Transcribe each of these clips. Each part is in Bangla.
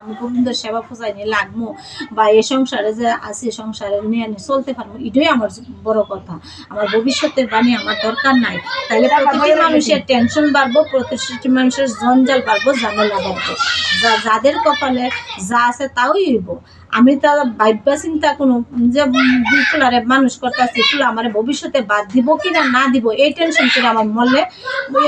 আমি গোবিন্দের সেবা পূজায় নিয়ে লাগবো বা এই সংসারে যে আছি সংসারে নিয়ে চলতে পারবো, এটাই আমার বড় কথা। আমার ভবিষ্যতের বাণী আমার দরকার নাই। তাহলে প্রতিটি মানুষের টেনশন বাড়বো, প্রতিটি মানুষের জঞ্জাল বাড়বো, ঝামেলা বাড়বো। যাদের কপালে যা আছে তাওই হইব। আমি তো ভাববা চিন্তা কোনো যে ফুলারে মানুষ করতেছি, ফুলা আমার ভবিষ্যতে বাদ দিব কি না দিব এই টেনশন করে আমার মরলে,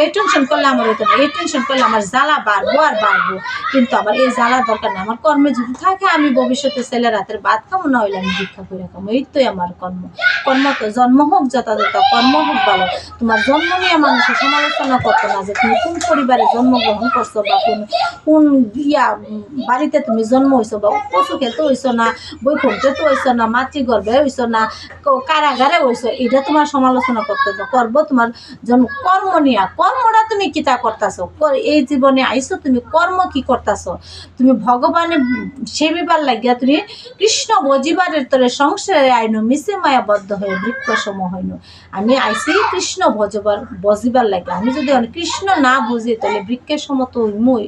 এই টেনশন করলে আমার হতো না। এই টেনশন করলে আমার জ্বালা বাড়বো আর বাড়বো। কিন্তু আমার এই জ্বালা দরকার নেই। আমার কর্মে যদি থাকে আমি ভবিষ্যতে ছেলে রাতের ভাত খাবো, না হইলে আমি ভিক্ষা করে খাবো। এই তো আমার কর্ম। কর্ম তো জন্ম হোক যথাযথ, কর্ম হোক ভালো। তোমার জন্ম নিয়ে মানুষের সমালোচনা করতো না যে তুমি কোন পরিবারে জন্মগ্রহণ করছো বা কোন বাড়িতে তুমি জন্ম হয়েছো বা পশু খেতে হইছো না, বৈকুণ্ঠে তো হইছো না, মাতৃগর্ভে হইছো না, কারাগারে হইছো, এটা তোমার সমালোচনা করতে করবো। তোমার জন্ম কর্ম নিয়া, কর্মটা তুমি কিতা করতেছো, এই জীবনে আইছো তুমি কর্ম কি করতেছো? তুমি ভগবানের সেবিবার লাগিয়া তুমি কৃষ্ণ বজিবারের তরে সংসারে আইনো মিশে মায়াবদ্ধ হয়ে বৃক্ষ সম হইন। আমি আইসি কৃষ্ণ বজিবার লাগে। আমি যদি কৃষ্ণ না বুঝি তাহলে বৃক্ষের সম তো হইমই।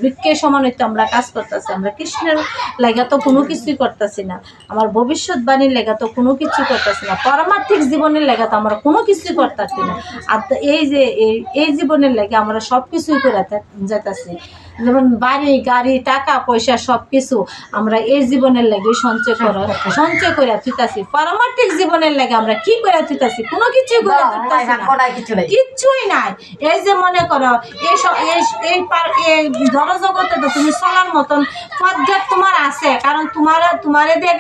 বৃক্ষের সমান হইতে আমরা কাজ করতেছি। আমরা কৃষ্ণের লাগা তো কোনো কিছুই করতেছি না। আমার ভবিষ্যৎবাণীর লেগা তো কোনো কিছু করতেছি না। পারমার্থিক জীবনের লেগা তো আমরা কোনো কিছুই করতেছি না। আর এই যে এই জীবনের লেগে আমরা সব কিছুই করে যেতেছি। যেমন বাড়ি গাড়ি টাকা পয়সা সব কিছু আমরা এই জীবনের লেগে সঞ্চয় করে থুইতাছি। পারমার্থিক জীবনের লেগে আমরা কি করে থুইতাছি? কোনো কিছুই করে কিচ্ছুই নাই। এই যে মনে করো এই জড়জগতে তো তুমি চলার মতন পথঘাট তোমার আছে। কারণ তোমারে দিয়ে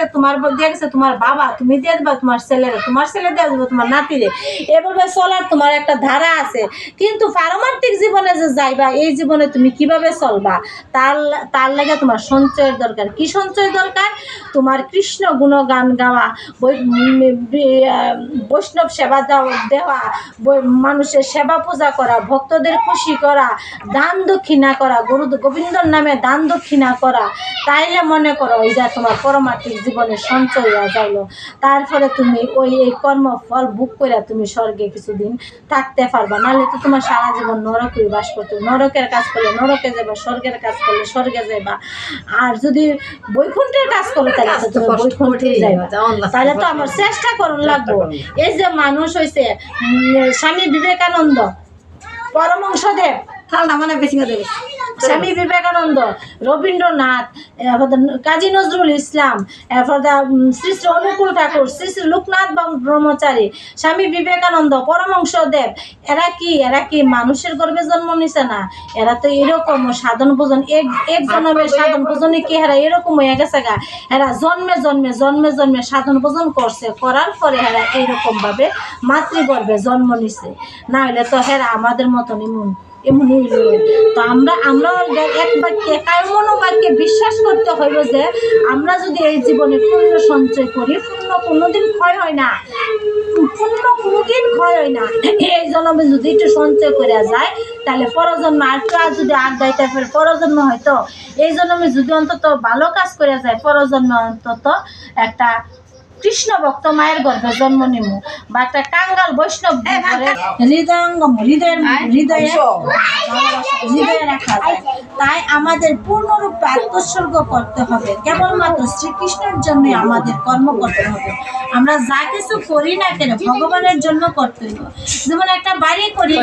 গেছে তোমার বাবা, তুমি দিয়ে দেবা তোমার ছেলেরা, তোমার ছেলে দিয়ে দেবো তোমার নাতিরে। এভাবে চলার তোমার একটা ধারা আছে। কিন্তু পারমার্থিক জীবনে যে যাইবা, এই জীবনে তুমি কিভাবে চলবা তার লাগে তোমার সঞ্চয়ের দরকার। কি সঞ্চয় দরকার? তোমার কৃষ্ণ গুণগান গাওয়া, বৈষ্ণব সেবা দেওয়া, মানুষের সেবা পূজা করা, ভক্তদের খুশি করা, দান দক্ষিণা করা, গোবিন্দর নামে দান দক্ষিণা করা। তাইলে মনে করো এইটা তোমার পারমার্থিক জীবনের সঞ্চয় হয়ে যাইলো। তারপরে তুমি এই কর্মফল ভোগ করে তুমি স্বর্গে কিছুদিন থাকতে পারবা। নাহলে তো তোমার সারা জীবন নরকে বাস করতে। নরকের কাজ করলে নরকে যাবা, স্বর্গের কাজ করলে স্বর্গে যাবা। আর যদি বৈকুণ্ঠের কাজ করো তাহলে তো তুমি বৈকুণ্ঠে যাইবা। তাহলে তো আমার চেষ্টা করুন লাগবো। এই যে মানুষ হয়েছে স্বামী বিবেকানন্দ, পরমহংসদেব, স্বামী বিবেকানন্দ, রবীন্দ্রনাথ, কাজী নজরুল ইসলাম, শ্রী শ্রী অনুকূল ঠাকুর, শ্রী শ্রী লোকনাথ ব্রহ্মচারী, স্বামী বিবেকানন্দ, পরমহংসদেব, এরা কি মানুষের গর্ভে জন্ম নিছে না? এরা তো এরকম সাধন ভোজন, এক জন্মের সাধন ভোজনে কি এরা এরকম হয়ে গেছে গা। এরা জন্মে জন্মে সাধন ভোজন করছে, করার পরে এরা এইরকম ভাবে মাতৃগর্ভে জন্ম নিছে। না হলে তো হেরা আমাদের মতন এমন হইল। তো আমরা এক বাক্যে মনোবাক্যে বিশ্বাস করতে হইব যে আমরা যদি এই জীবনে পুণ্য সঞ্চয় করি, পুণ্য কোনোদিন ক্ষয় হয় না, পুণ্য কোনোদিন ক্ষয় হয় না। এই জন্মে যদি একটু সঞ্চয় করে যায় তাহলে পরজন্ম আর যদি আগাইতে পারে পরজন্ম হয়তো এই জন্মে যদি অন্তত ভালো কাজ করে যায়, পরজন্ম অন্তত একটা কৃষ্ণ ভক্ত মায়ের গর্ভে জন্ম নিব বা একটা কাঙ্গাল বৈষ্ণব হৃদয়ে রাখা যায়। তাই আমাদের পূর্ণরূপে আত্মোৎসর্গ করতে হবে। কেবলমাত্র শ্রীকৃষ্ণের জন্য আমাদের কর্ম করতে হবে। আমরা যা কিছু করি না কেন ভগবানের জন্য করতে হবে। যেমন একটা বাড়ি করি